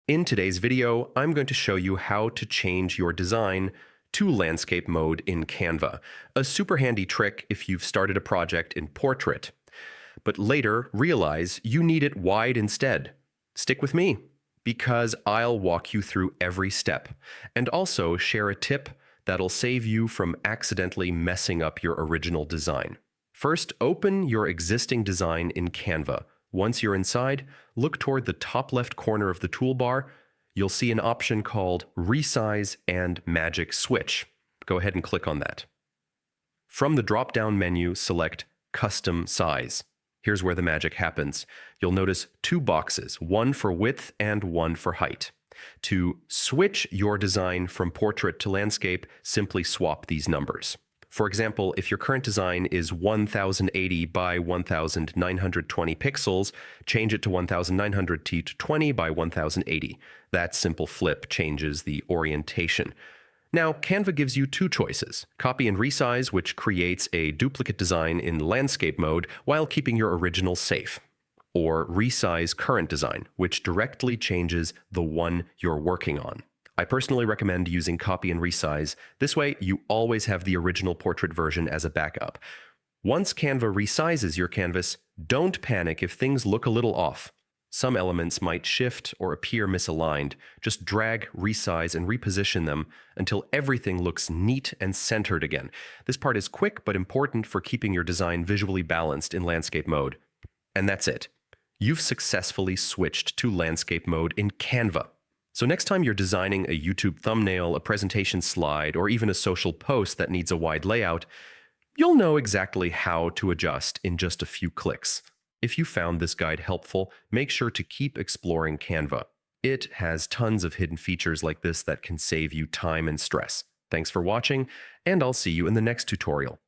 In today's video, I'm going to show you how to change your design to landscape mode in Canva, a super handy trick if you've started a project in portrait, but later realize you need it wide instead. Stick with me, because I'll walk you through every step, and also share a tip that'll save you from accidentally messing up your original design. First, open your existing design in Canva. Once you're inside, look toward the top left corner of the toolbar. You'll see an option called Resize and Magic Switch. Go ahead and click on that. From the drop-down menu, select Custom Size. Here's where the magic happens. You'll notice two boxes, one for width and one for height. To switch your design from portrait to landscape, simply swap these numbers. For example, if your current design is 1080 by 1920 pixels, change it to 1920 by 1080. That simple flip changes the orientation. Now, Canva gives you two choices: copy and resize, which creates a duplicate design in landscape mode while keeping your original safe, or resize current design, which directly changes the one you're working on. I personally recommend using copy and resize. This way, you always have the original portrait version as a backup. Once Canva resizes your canvas, don't panic if things look a little off. Some elements might shift or appear misaligned. Just drag, resize, and reposition them until everything looks neat and centered again. This part is quick but important for keeping your design visually balanced in landscape mode. And that's it. You've successfully switched to landscape mode in Canva. So next time you're designing a YouTube thumbnail, a presentation slide, or even a social post that needs a wide layout, you'll know exactly how to adjust in just a few clicks. If you found this guide helpful, make sure to keep exploring Canva. It has tons of hidden features like this that can save you time and stress. Thanks for watching, and I'll see you in the next tutorial.